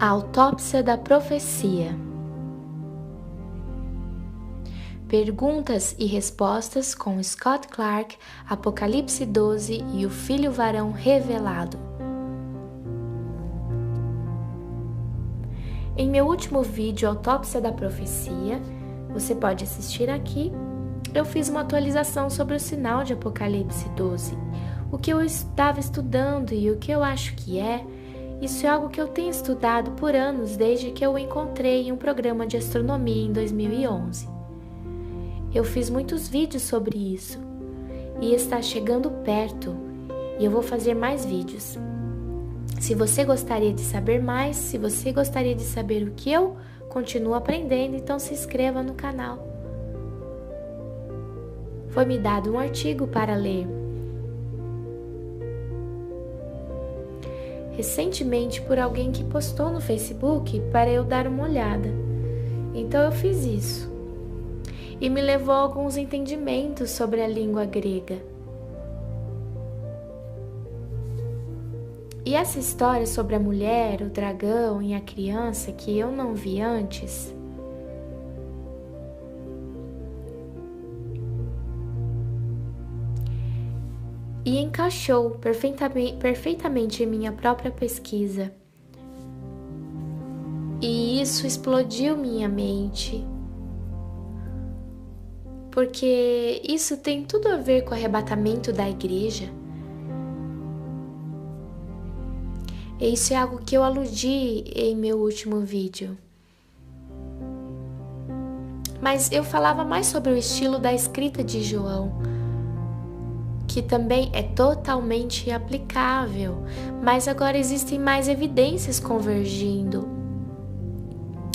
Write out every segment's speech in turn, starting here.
A autópsia da profecia. Perguntas e respostas com Scott Clark, Apocalipse 12 e o Filho Varão Revelado. Em meu último vídeo, Autópsia da Profecia, você pode assistir aqui, eu fiz uma atualização sobre o sinal de Apocalipse 12, o que eu estava estudando e o que eu acho que é. Isso é algo que eu tenho estudado por anos desde que eu o encontrei em um programa de astronomia em 2011. Eu fiz muitos vídeos sobre isso e está chegando perto e eu vou fazer mais vídeos. Se você gostaria de saber mais, se você gostaria de saber o que eu continuo aprendendo, então se inscreva no canal. Foi me dado um artigo para ler recentemente por alguém que postou no Facebook para eu dar uma olhada. Então eu fiz isso. E me levou a alguns entendimentos sobre a língua grega. E essa história sobre a mulher, o dragão e a criança que eu não vi antes, e encaixou perfeitamente em minha própria pesquisa. E isso explodiu minha mente, porque isso tem tudo a ver com o arrebatamento da igreja. E isso é algo que eu aludi em meu último vídeo. Mas eu falava mais sobre o estilo da escrita de João, que também é totalmente aplicável, mas agora existem mais evidências convergindo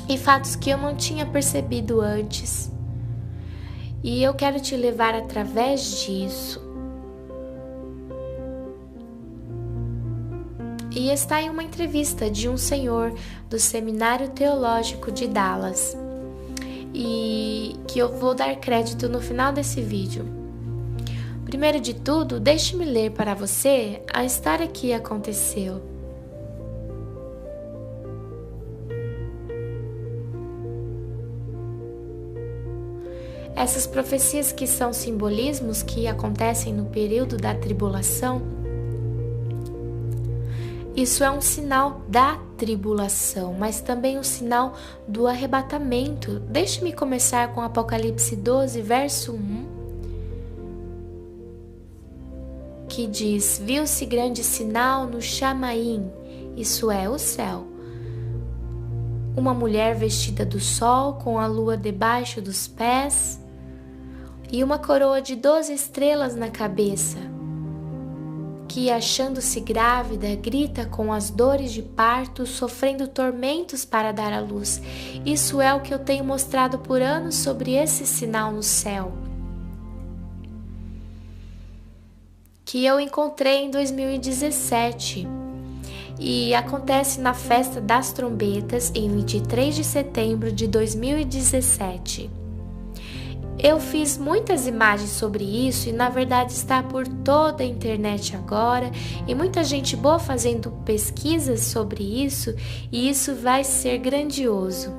e fatos que eu não tinha percebido antes. E eu quero te levar através disso. E está em uma entrevista de um senhor do Seminário Teológico de Dallas, e que eu vou dar crédito no final desse vídeo. Primeiro de tudo, deixe-me ler para você a história que aconteceu. Essas profecias que são simbolismos que acontecem no período da tribulação, isso é um sinal da tribulação, mas também um sinal do arrebatamento. Deixe-me começar com Apocalipse 12, verso 1, que diz: viu-se grande sinal no Chamaim, isso é, o céu. Uma mulher vestida do sol, com a lua debaixo dos pés, e uma coroa de 12 estrelas na cabeça, que, achando-se grávida, grita com as dores de parto, sofrendo tormentos para dar à luz. Isso é o que eu tenho mostrado por anos sobre esse sinal no céu, que eu encontrei em 2017 e acontece na Festa das Trombetas em 23 de setembro de 2017. Eu fiz muitas imagens sobre isso e na verdade está por toda a internet agora e muita gente boa fazendo pesquisas sobre isso, e isso vai ser grandioso.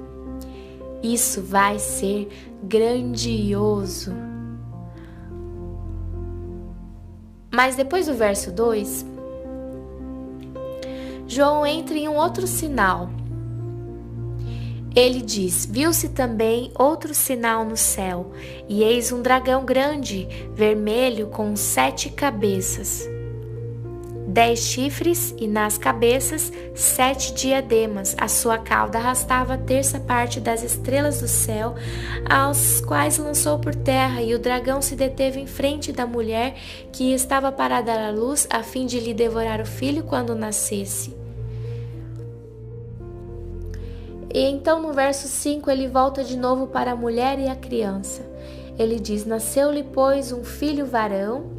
Isso vai ser grandioso. Mas depois do verso 2, João entra em um outro sinal. Ele diz: viu-se também outro sinal no céu, e eis um dragão grande, vermelho, com 7 cabeças, 10 chifres, e nas cabeças 7 diademas. A sua cauda arrastava a terça parte das estrelas do céu, aos quais lançou por terra, e o dragão se deteve em frente da mulher que estava para dar à luz, a fim de lhe devorar o filho quando nascesse. E então no verso 5 ele volta de novo para a mulher e a criança. Ele diz: nasceu-lhe, pois, um filho varão,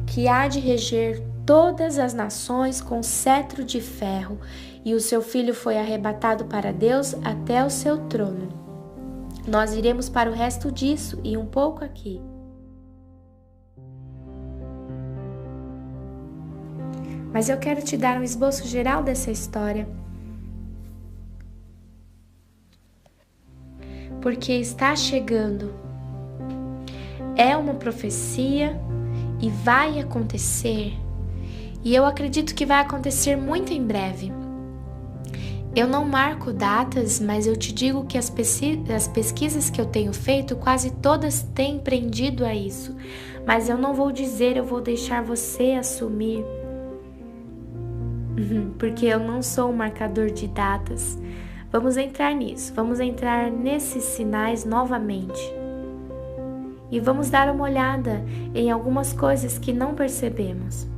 que há de reger todas as nações com cetro de ferro, e o seu filho foi arrebatado para Deus até o seu trono. Nós iremos para o resto disso e um pouco aqui. mas eu quero te dar um esboço geral dessa história. Porque está chegando. É uma profecia e vai acontecer. E eu acredito que vai acontecer muito em breve. Eu não marco datas, mas eu te digo que as pesquisas que eu tenho feito, quase todas têm prendido a isso. Mas eu não vou dizer, eu vou deixar você assumir. Porque eu não sou um marcador de datas. Vamos entrar nisso, vamos entrar nesses sinais novamente. E vamos dar uma olhada em algumas coisas que não percebemos.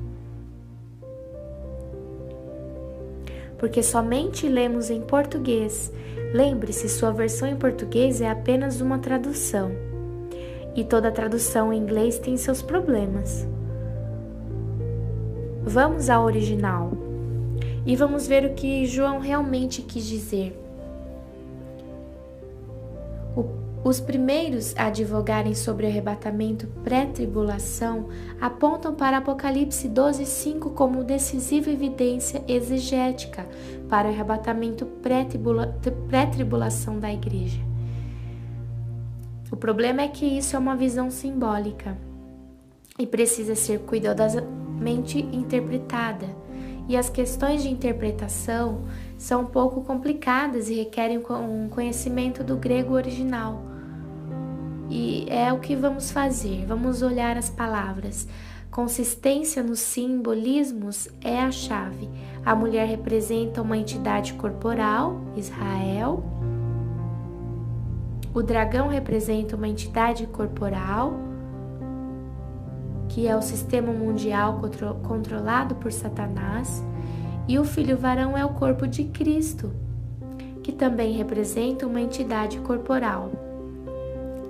Porque somente lemos em português. Lembre-se, sua versão em português é apenas uma tradução. E toda tradução em inglês tem seus problemas. Vamos ao original. E vamos ver o que João realmente quis dizer. Os primeiros a advogarem sobre o arrebatamento pré-tribulação apontam para Apocalipse 12:5 como decisiva evidência exegética para o arrebatamento pré-tribulação da igreja. O problema é que isso é uma visão simbólica e precisa ser cuidadosamente interpretada. E as questões de interpretação são um pouco complicadas e requerem um conhecimento do grego original. E é o que vamos fazer, vamos olhar as palavras. Consistência nos simbolismos é a chave. A mulher representa uma entidade corporal, Israel. O dragão representa uma entidade corporal, que é o sistema mundial controlado por Satanás, e o filho varão é o corpo de Cristo, que também representa uma entidade corporal.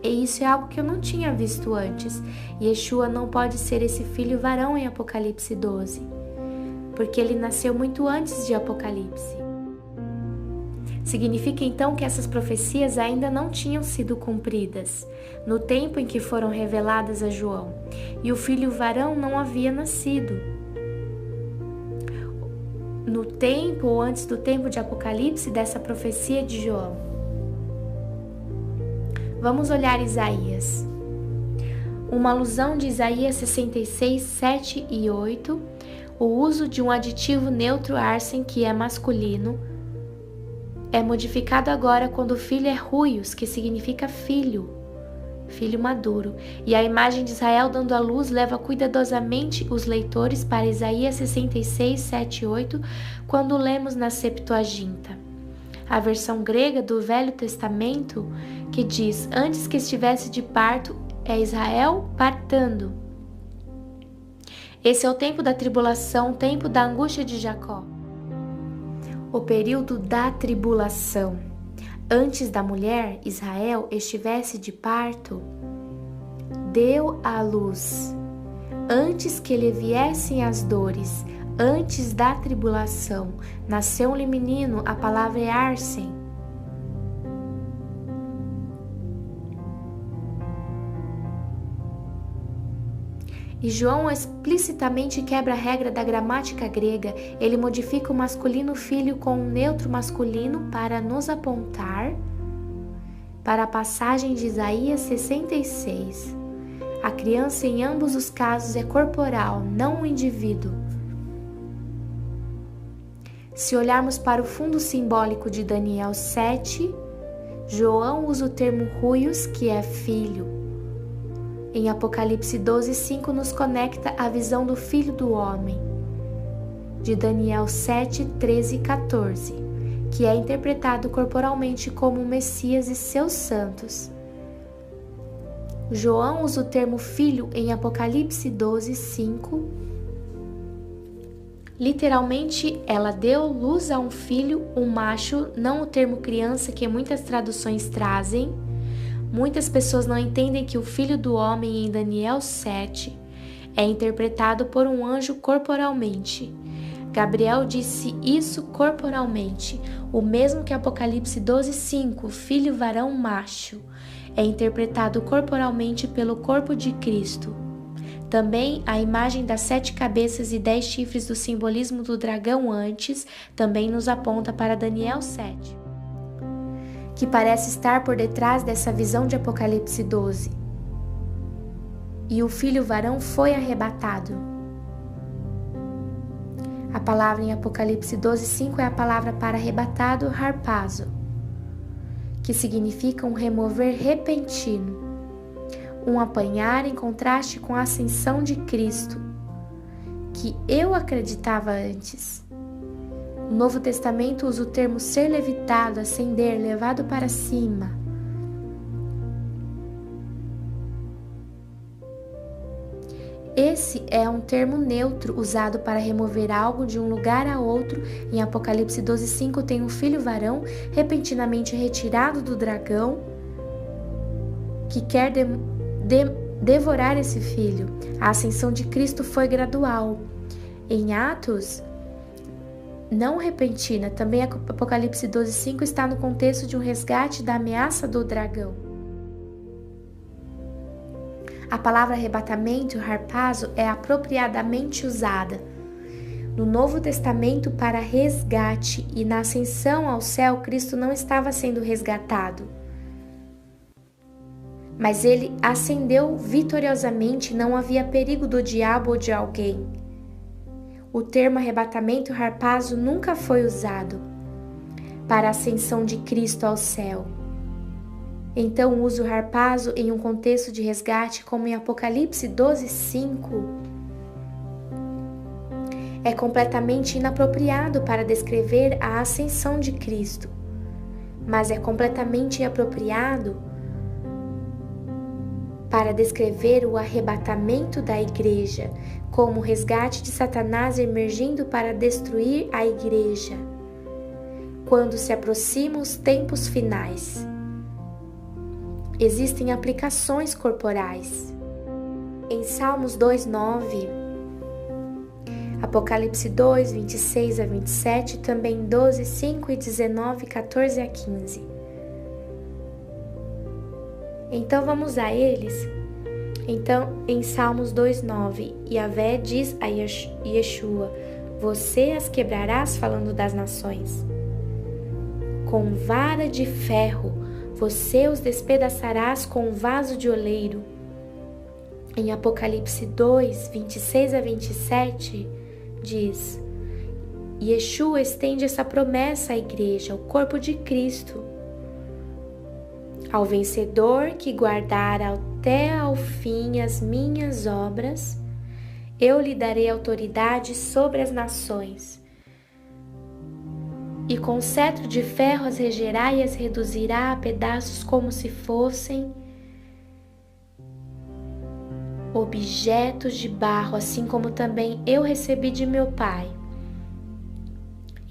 E isso é algo que eu não tinha visto antes. Yeshua não pode ser esse filho varão em Apocalipse 12, porque ele nasceu muito antes de Apocalipse. Significa então que essas profecias ainda não tinham sido cumpridas no tempo em que foram reveladas a João, e o filho varão não havia nascido. No tempo ou antes do tempo de Apocalipse dessa profecia de João. Vamos olhar Isaías. Uma alusão de Isaías 66, 7 e 8, o uso de um aditivo neutro arsen, que é masculino, é modificado agora quando o filho é ruios, que significa filho maduro. E a imagem de Israel dando à luz leva cuidadosamente os leitores para Isaías 66, 7 e 8, quando lemos na Septuaginta, a versão grega do Velho Testamento, que diz: antes que estivesse de parto, é Israel partando. Esse é o tempo da tribulação, o tempo da angústia de Jacó. O período da tribulação. Antes da mulher, Israel, estivesse de parto, deu à luz. Antes que lhe viessem as dores, antes da tribulação, nasceu-lhe menino, a palavra é arsen. E João explicitamente quebra a regra da gramática grega. Ele modifica o masculino filho com um neutro masculino para nos apontar para a passagem de Isaías 66. A criança em ambos os casos é corporal, não um indivíduo. Se olharmos para o fundo simbólico de Daniel 7, João usa o termo ruios, que é filho. Em Apocalipse 12:5 nos conecta a visão do Filho do Homem, de Daniel 7, 13 e 14, que é interpretado corporalmente como o Messias e seus santos. João usa o termo filho em Apocalipse 12:5. Literalmente, ela deu luz a um filho, um macho, não o termo criança que muitas traduções trazem. Muitas pessoas não entendem que o Filho do Homem, em Daniel 7, é interpretado por um anjo corporalmente. Gabriel disse isso corporalmente, o mesmo que Apocalipse 12:5, filho varão macho, é interpretado corporalmente pelo corpo de Cristo. Também a imagem das 7 cabeças e 10 chifres do simbolismo do dragão antes também nos aponta para Daniel 7, que parece estar por detrás dessa visão de Apocalipse 12. E o filho varão foi arrebatado. A palavra em Apocalipse 12:5 é a palavra para arrebatado, harpazo, que significa um remover repentino, um apanhar em contraste com a ascensão de Cristo, que eu acreditava antes. O Novo Testamento usa o termo ser levitado, ascender, levado para cima. Esse é um termo neutro usado para remover algo de um lugar a outro. Em Apocalipse 12:5 tem um filho varão repentinamente retirado do dragão que quer devorar esse filho. A ascensão de Cristo foi gradual. Em Atos, não repentina. Também Apocalipse 12:5 está no contexto de um resgate da ameaça do dragão. A palavra arrebatamento, harpazo, é apropriadamente usada no Novo Testamento para resgate, e na ascensão ao céu, Cristo não estava sendo resgatado, mas ele ascendeu vitoriosamente, não havia perigo do diabo ou de alguém. O termo arrebatamento, harpazo, nunca foi usado para a ascensão de Cristo ao céu. Então uso o harpazo em um contexto de resgate, como em Apocalipse 12:5. É completamente inapropriado para descrever a ascensão de Cristo, mas é completamente apropriado para descrever o arrebatamento da igreja, como o resgate de Satanás emergindo para destruir a igreja, quando se aproximam os tempos finais. Existem aplicações corporais. Em Salmos 2:9, Apocalipse 2:26-27, também 12:5 e 19:14-15. Então vamos a eles. Então, em Salmos 2:9, Yahvé diz a Yeshua: você as quebrarás, falando das nações. Com vara de ferro você os despedaçarás com um vaso de oleiro. Em Apocalipse 2:26-27, diz: Yeshua estende essa promessa à igreja, ao corpo de Cristo. Ao vencedor que guardar até ao fim as minhas obras, eu lhe darei autoridade sobre as nações. E com cetro de ferro as regerá e as reduzirá a pedaços como se fossem objetos de barro, assim como também eu recebi de meu Pai.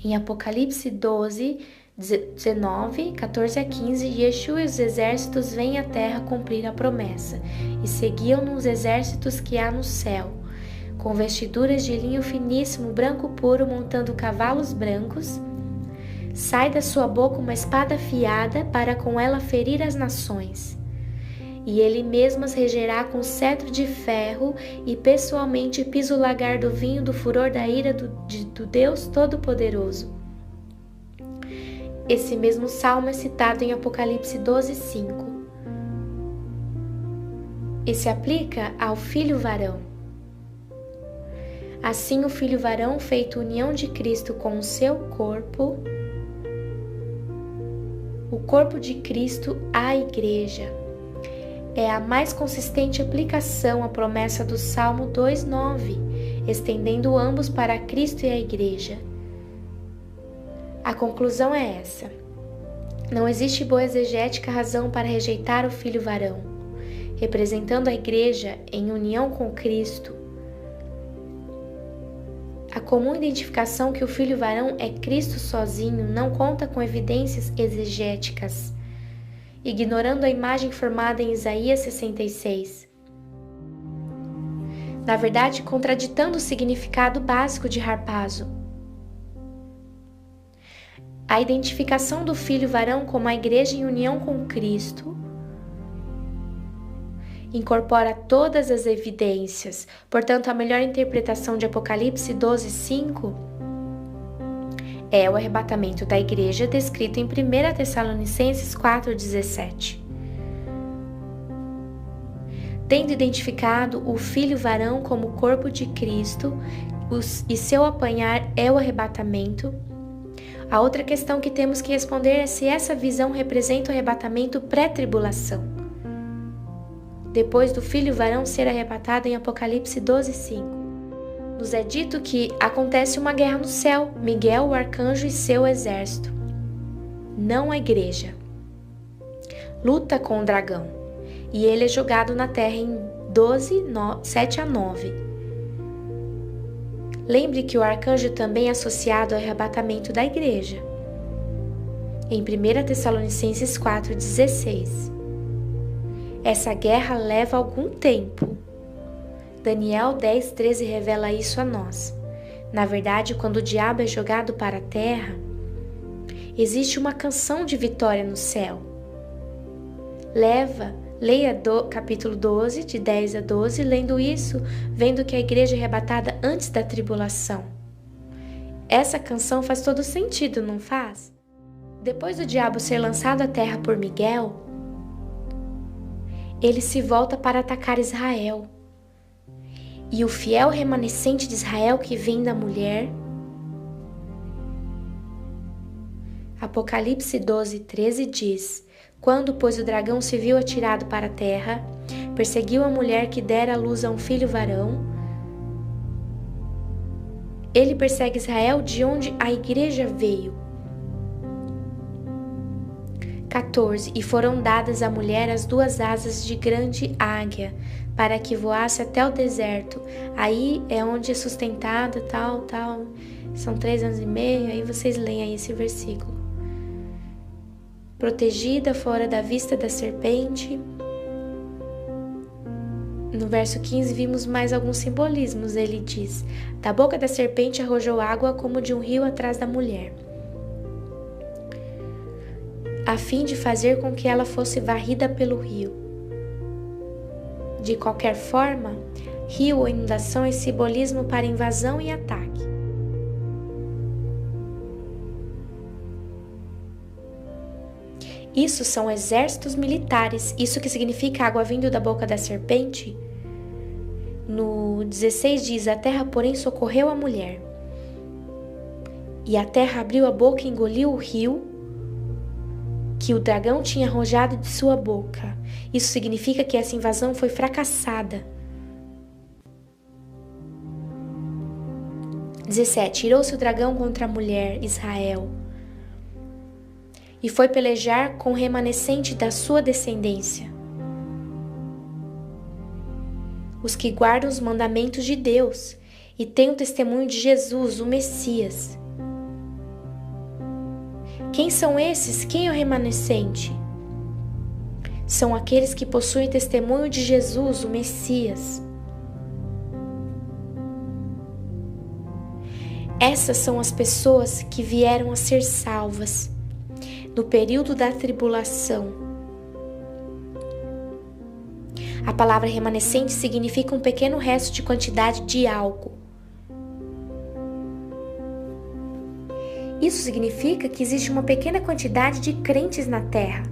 Em Apocalipse 12:19-14-15, Yeshua e os exércitos vêm à terra cumprir a promessa, e seguiam-no os exércitos que há no céu, com vestiduras de linho finíssimo, branco puro, montando cavalos brancos. Sai da sua boca uma espada afiada, para com ela ferir as nações. E ele mesmo as regerá com cetro de ferro, e pessoalmente pisa o lagar do vinho do furor da ira do Deus Todo-Poderoso. Esse mesmo salmo é citado em Apocalipse 12:5. E se aplica ao filho varão. Assim, o filho varão, feito união de Cristo com o seu corpo, o corpo de Cristo, a igreja, é a mais consistente aplicação à promessa do Salmo 2:9, estendendo ambos para Cristo e a igreja. A conclusão é essa: não existe boa exegética razão para rejeitar o filho varão, representando a igreja em união com Cristo. A comum identificação que o filho varão é Cristo sozinho não conta com evidências exegéticas, ignorando a imagem formada em Isaías 66. Na verdade, contraditando o significado básico de harpazo. A identificação do filho varão como a igreja em união com Cristo incorpora todas as evidências. Portanto, a melhor interpretação de Apocalipse 12:5 é o arrebatamento da igreja descrito em 1 Tessalonicenses 4:17. Tendo identificado o filho varão como o corpo de Cristo e seu apanhar é o arrebatamento, a outra questão que temos que responder é se essa visão representa o arrebatamento pré-tribulação, depois do filho varão ser arrebatado em Apocalipse 12:5. Nos é dito que acontece uma guerra no céu, Miguel, o arcanjo e seu exército, não a igreja, luta com o dragão, e ele é jogado na terra em 12:7-9. Lembre que o arcanjo também é associado ao arrebatamento da igreja, em 1 Tessalonicenses 4:16. Essa guerra leva algum tempo. Daniel 10:13 revela isso a nós. Na verdade, quando o diabo é jogado para a terra, existe uma canção de vitória no céu. Leia capítulo 12, de 10 a 12, lendo isso, vendo que a igreja é arrebatada antes da tribulação. Essa canção faz todo sentido, não faz? Depois do diabo ser lançado à terra por Miguel, ele se volta para atacar Israel. E o fiel remanescente de Israel que vem da mulher, Apocalipse 12:13 diz: quando, pois, o dragão se viu atirado para a terra, perseguiu a mulher que dera à luz a um filho varão. Ele persegue Israel de onde a igreja veio. 14. E foram dadas à mulher as 2 asas de grande águia, para que voasse até o deserto. Aí é onde é sustentada, tal. São 3 anos e meio, aí vocês leem aí esse versículo. Protegida fora da vista da serpente. No verso 15 vimos mais alguns simbolismos. Ele diz: da boca da serpente arrojou água como de um rio atrás da mulher, a fim de fazer com que ela fosse varrida pelo rio. De qualquer forma, rio ou inundação é simbolismo para invasão e ataque. Isso são exércitos militares. Isso que significa água vindo da boca da serpente. No 16 diz: a terra, porém, socorreu a mulher. E a terra abriu a boca e engoliu o rio que o dragão tinha arrojado de sua boca. Isso significa que essa invasão foi fracassada. 17. Irou-se o dragão contra a mulher, Israel, e foi pelejar com o remanescente da sua descendência, os que guardam os mandamentos de Deus e têm o testemunho de Jesus, o Messias. Quem são esses? Quem é o remanescente? São aqueles que possuem testemunho de Jesus, o Messias. Essas são as pessoas que vieram a ser salvas no período da tribulação. A palavra remanescente significa um pequeno resto de quantidade de algo. Isso significa que existe uma pequena quantidade de crentes na terra.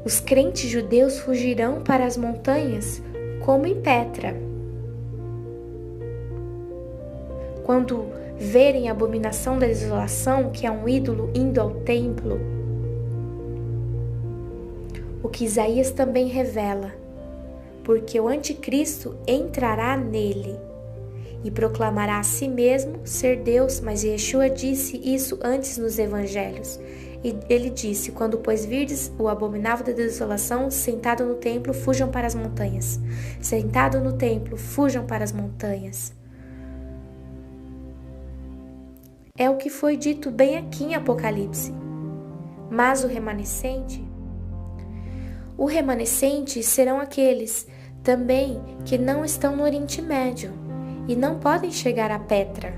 Os crentes judeus fugirão para as montanhas, como em Petra. Quando verem a abominação da desolação, que é um ídolo indo ao templo, o que Isaías também revela, porque o anticristo entrará nele e proclamará a si mesmo ser Deus, mas Yeshua disse isso antes nos evangelhos. E ele disse: quando, pois, virdes o abominável da desolação, sentado no templo, fujam para as montanhas. Sentado no templo, fujam para as montanhas. É o que foi dito bem aqui em Apocalipse. Mas o remanescente serão aqueles também que não estão no Oriente Médio e não podem chegar a Petra.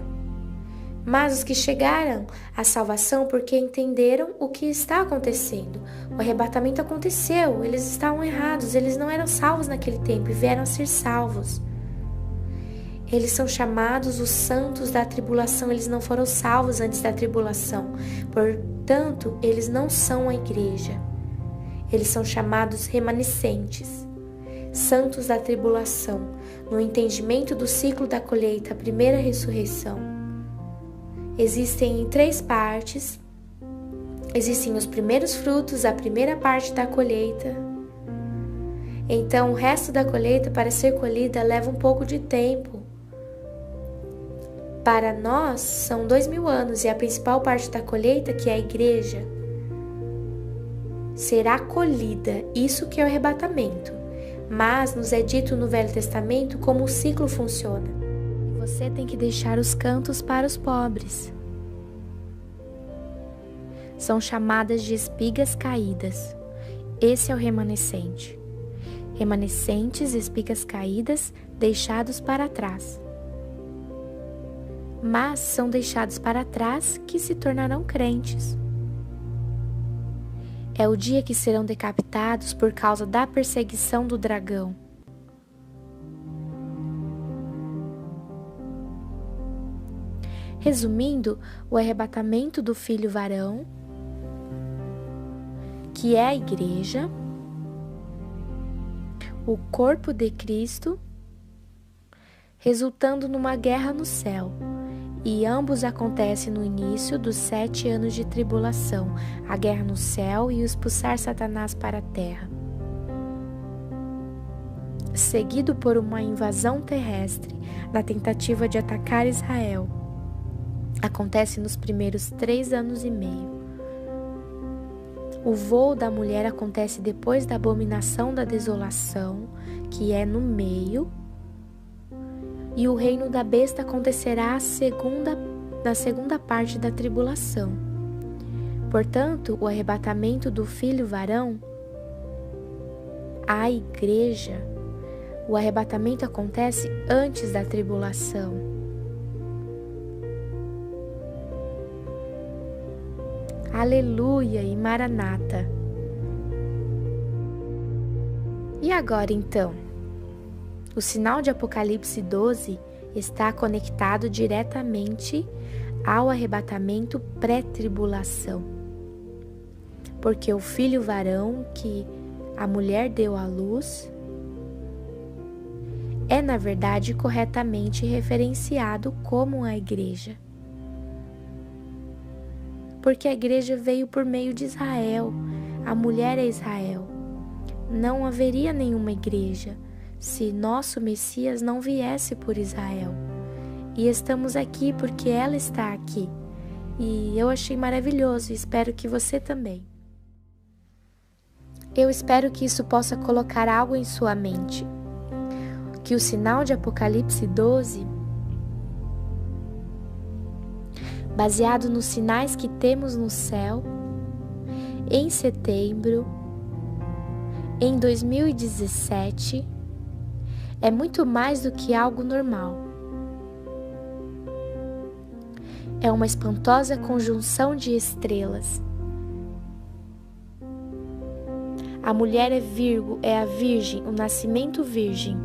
Mas os que chegaram à salvação porque entenderam o que está acontecendo. O arrebatamento aconteceu, eles estavam errados, eles não eram salvos naquele tempo e vieram a ser salvos. Eles são chamados os santos da tribulação, eles não foram salvos antes da tribulação. Portanto, eles não são a igreja. Eles são chamados remanescentes, santos da tribulação, no entendimento do ciclo da colheita, a primeira ressurreição. Existem em 3 partes. Existem os primeiros frutos, a primeira parte da colheita. Então, o resto da colheita, para ser colhida, leva um pouco de tempo. Para nós, são 2000 anos, e a principal parte da colheita, que é a igreja, será colhida. Isso que é o arrebatamento. Mas nos é dito no Velho Testamento como o ciclo funciona. Você tem que deixar os cantos para os pobres. São chamadas de espigas caídas. Esse é o remanescente. Remanescentes, espigas caídas, deixados para trás. Mas são deixados para trás que se tornarão crentes. É o dia que serão decapitados por causa da perseguição do dragão. Resumindo, o arrebatamento do filho varão, que é a igreja, o corpo de Cristo, resultando numa guerra no céu, e ambos acontecem no início dos 7 anos de tribulação, a guerra no céu e o expulsar Satanás para a terra. Seguido por uma invasão terrestre na tentativa de atacar Israel. Acontece nos primeiros 3 anos e meio. O voo da mulher acontece depois da abominação da desolação, que é no meio, e o reino da besta acontecerá na segunda parte da tribulação. Portanto, o arrebatamento do filho varão, a igreja, o arrebatamento acontece antes da tribulação. Aleluia e Maranata. E agora então? O sinal de Apocalipse 12 está conectado diretamente ao arrebatamento pré-tribulação. Porque o filho varão que a mulher deu à luz é, na verdade, corretamente referenciado como a igreja. Porque a igreja veio por meio de Israel, a mulher é Israel. Não haveria nenhuma igreja se nosso Messias não viesse por Israel. E estamos aqui porque ela está aqui. E eu achei maravilhoso e espero que você também. Eu espero que isso possa colocar algo em sua mente. Que o sinal de Apocalipse 12, baseado nos sinais que temos no céu, em setembro, em 2017, é muito mais do que algo normal. É uma espantosa conjunção de estrelas. A mulher é a virgem, o nascimento virgem.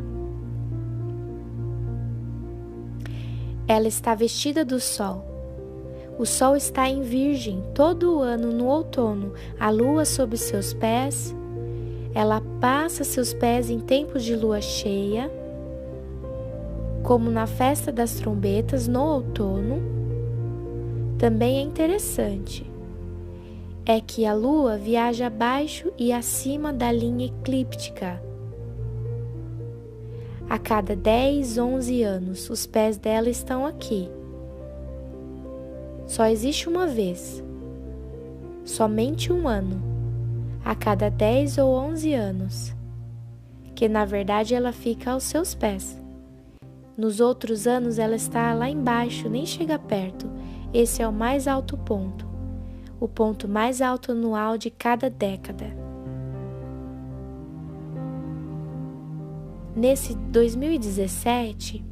Ela está vestida do sol. O sol está em virgem todo o ano no outono, a lua sob seus pés. Ela passa seus pés em tempos de lua cheia, como na festa das trombetas no outono. Também é interessante, é que a lua viaja abaixo e acima da linha eclíptica. A cada 10, 11 anos, os pés dela estão aqui. Só existe uma vez, somente um ano, a cada 10 ou 11 anos, que na verdade ela fica aos seus pés. Nos outros anos ela está lá embaixo, nem chega perto. Esse é o mais alto ponto, o ponto mais alto anual de cada década. Nesse 2017,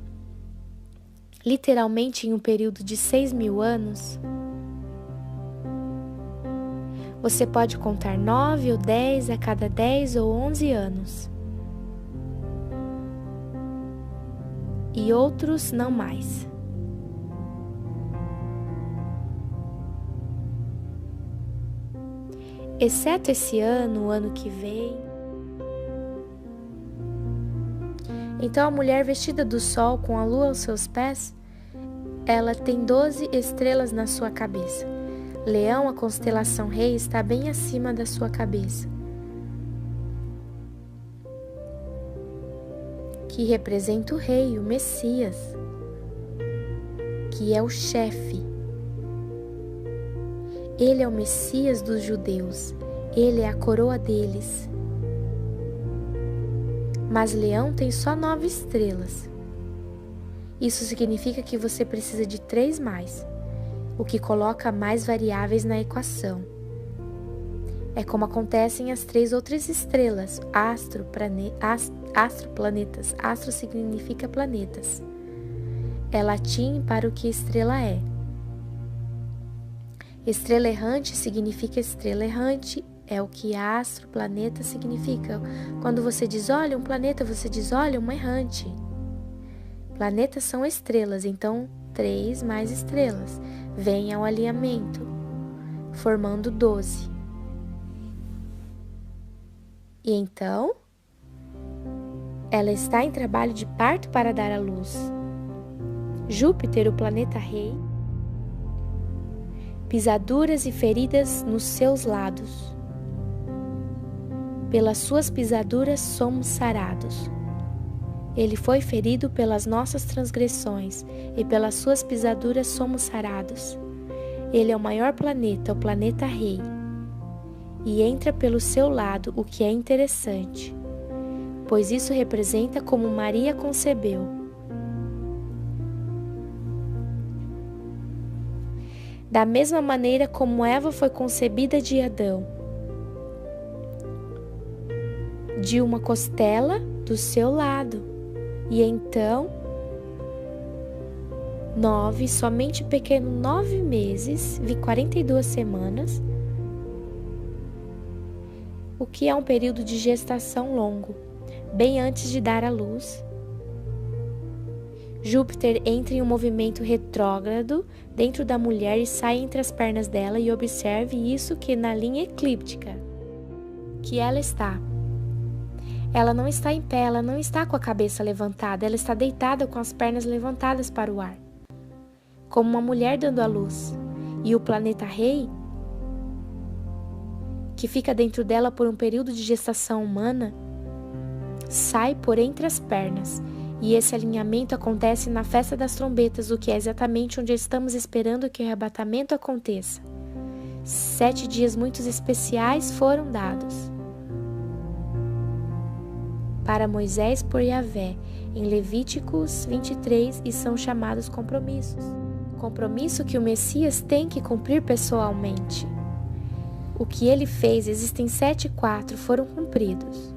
literalmente em um período de 6.000 anos, você pode contar 9 ou 10 a cada 10 ou 11 anos. E outros não mais. Exceto esse ano, o ano que vem. Então a mulher vestida do sol com a lua aos seus pés, ela tem 12 estrelas na sua cabeça. Leão, a constelação rei, está bem acima da sua cabeça, que representa o rei, o Messias, que é o chefe. Ele é o Messias dos judeus, ele é a coroa deles. Mas Leão tem só 9 estrelas. Isso significa que você precisa de 3 mais, o que coloca mais variáveis na equação. É como acontecem as 3 outras estrelas, astroplanetas. Astro significa planetas. É latim para o que estrela é. Estrela errante significa estrela errante, é o que astro, planeta significa. Quando você diz olha um planeta, você diz olha uma errante. Planetas são estrelas, então 3 mais estrelas vêm ao alinhamento, formando 12. E então, ela está em trabalho de parto para dar à luz. Júpiter, o planeta rei, pisaduras e feridas nos seus lados. Pelas suas pisaduras somos sarados. Ele foi ferido pelas nossas transgressões, e pelas suas pisaduras somos sarados. Ele é o maior planeta, o planeta rei, e entra pelo seu lado, o que é interessante, pois isso representa como Maria concebeu. Da mesma maneira como Eva foi concebida de Adão, de uma costela do seu lado. E então, 9, somente pequeno 9 meses, 42 semanas, o que é um período de gestação longo, bem antes de dar à luz. Júpiter entra em um movimento retrógrado dentro da mulher e sai entre as pernas dela, e observe isso que na linha eclíptica que ela está. Ela não está em pé, ela não está com a cabeça levantada, ela está deitada com as pernas levantadas para o ar, como uma mulher dando à luz. E o planeta rei, que fica dentro dela por um período de gestação humana, sai por entre as pernas. E esse alinhamento acontece na festa das trombetas, o que é exatamente onde estamos esperando que o arrebatamento aconteça. 7 dias muito especiais foram dados para Moisés por Yahvé, em Levíticos 23, e são chamados compromissos. Compromisso que o Messias tem que cumprir pessoalmente. O que ele fez, existem 7 e 4, foram cumpridos.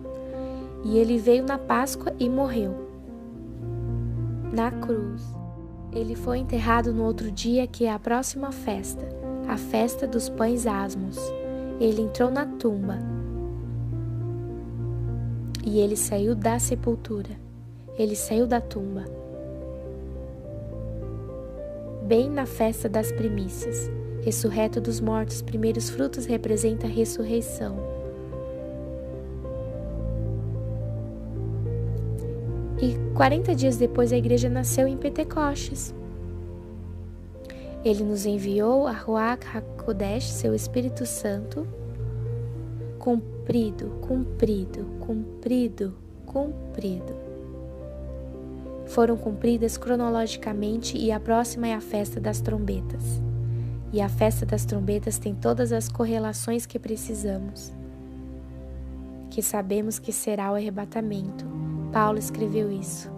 E ele veio na Páscoa e morreu na cruz. Ele foi enterrado no outro dia, que é a próxima festa, a festa dos pães asmos. Ele entrou na tumba. E ele saiu da sepultura, ele saiu da tumba, bem na festa das primícias. Ressurreto dos mortos, primeiros frutos representa a ressurreição. E 40 dias depois a igreja nasceu em Pentecostes. Ele nos enviou a Ruach HaKodesh, seu Espírito Santo, cumprido. Foram cumpridas cronologicamente, e a próxima é a festa das trombetas. E a festa das trombetas tem todas as correlações que precisamos, que sabemos que será o arrebatamento. Paulo escreveu isso,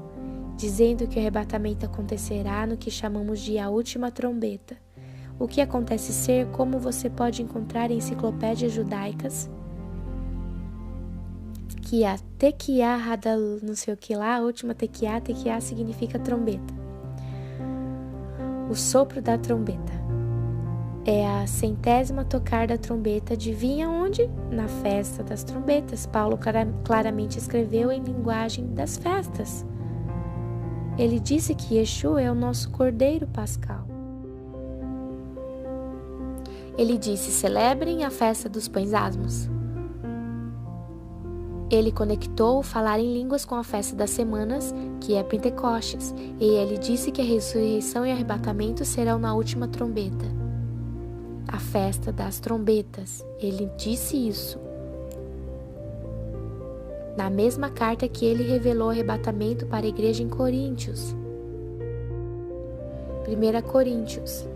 dizendo que o arrebatamento acontecerá no que chamamos de a última trombeta. O que acontece ser, como você pode encontrar em enciclopédias judaicas, que a Tequiá, não sei o que lá, a última Tequiá significa trombeta. o sopro da trombeta. É a 100ª tocar da trombeta. Adivinha onde? Na festa das trombetas. Paulo claramente escreveu em linguagem das festas. Ele disse que Yeshua é o nosso Cordeiro Pascal. Ele disse: celebrem a festa dos pães asmos. Ele conectou o falar em línguas com a festa das semanas, que é Pentecostes, e ele disse que a ressurreição e arrebatamento serão na última trombeta. A festa das trombetas. Ele disse isso. Na mesma carta que ele revelou o arrebatamento para a igreja em Coríntios. 1 Coríntios.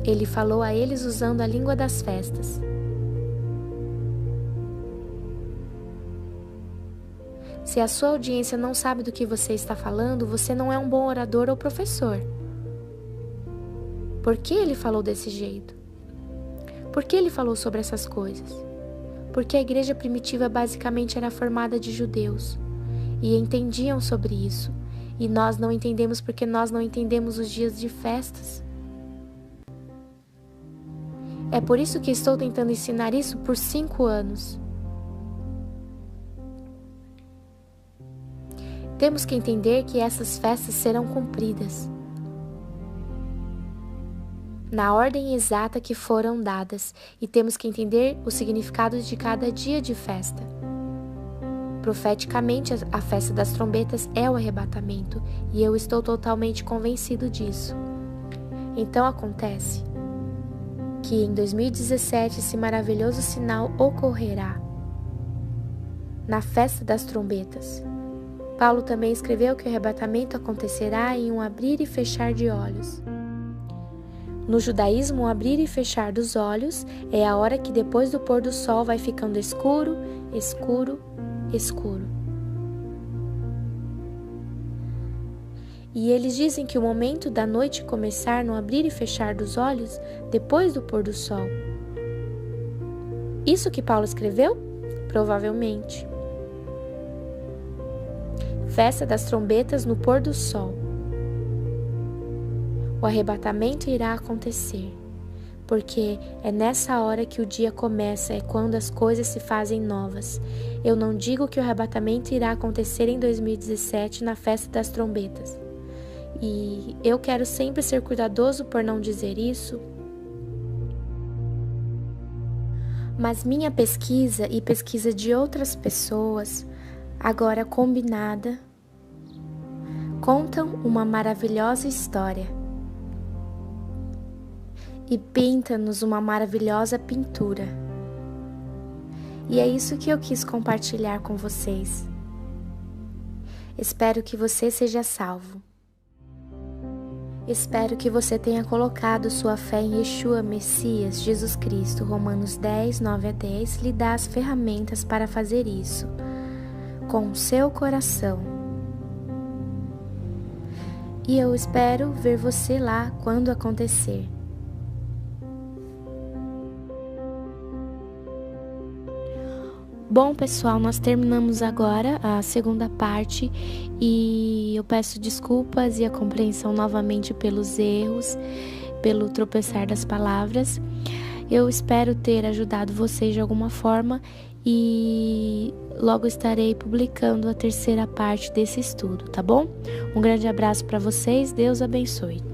Ele falou a eles usando a língua das festas. Se a sua audiência não sabe do que você está falando, você não é um bom orador ou professor. Por que ele falou desse jeito? Por que ele falou sobre essas coisas? Porque a igreja primitiva basicamente era formada de judeus e entendiam sobre isso, e nós não entendemos porque nós não entendemos os dias de festas. É por isso que estou tentando ensinar isso por 5 anos. Temos que entender que essas festas serão cumpridas na ordem exata que foram dadas, e temos que entender o significado de cada dia de festa. Profeticamente, a festa das trombetas é o arrebatamento, e eu estou totalmente convencido disso. Então acontece que em 2017 esse maravilhoso sinal ocorrerá na festa das trombetas. Paulo também escreveu que o arrebatamento acontecerá em um abrir e fechar de olhos. No judaísmo, o abrir e fechar dos olhos é a hora que depois do pôr do sol vai ficando escuro, escuro, escuro. E eles dizem que o momento da noite começar no abrir e fechar dos olhos depois do pôr do sol. Isso que Paulo escreveu? Provavelmente. Festa das trombetas no pôr do sol. O arrebatamento irá acontecer, porque é nessa hora que o dia começa, é quando as coisas se fazem novas. Eu não digo que o arrebatamento irá acontecer em 2017 na festa das trombetas. E eu quero sempre ser cuidadoso por não dizer isso. Mas minha pesquisa e pesquisa de outras pessoas, agora combinada, contam uma maravilhosa história. E pinta-nos uma maravilhosa pintura. E é isso que eu quis compartilhar com vocês. Espero que você seja salvo. Espero que você tenha colocado sua fé em Yeshua, Messias, Jesus Cristo. Romanos 10, 9 a 10 lhe dá as ferramentas para fazer isso, com o seu coração. E eu espero ver você lá quando acontecer. Bom, pessoal, nós terminamos agora a segunda parte e eu peço desculpas e a compreensão novamente pelos erros, pelo tropeçar das palavras. Eu espero ter ajudado vocês de alguma forma e logo estarei publicando a terceira parte desse estudo, tá bom? Um grande abraço para vocês, Deus abençoe.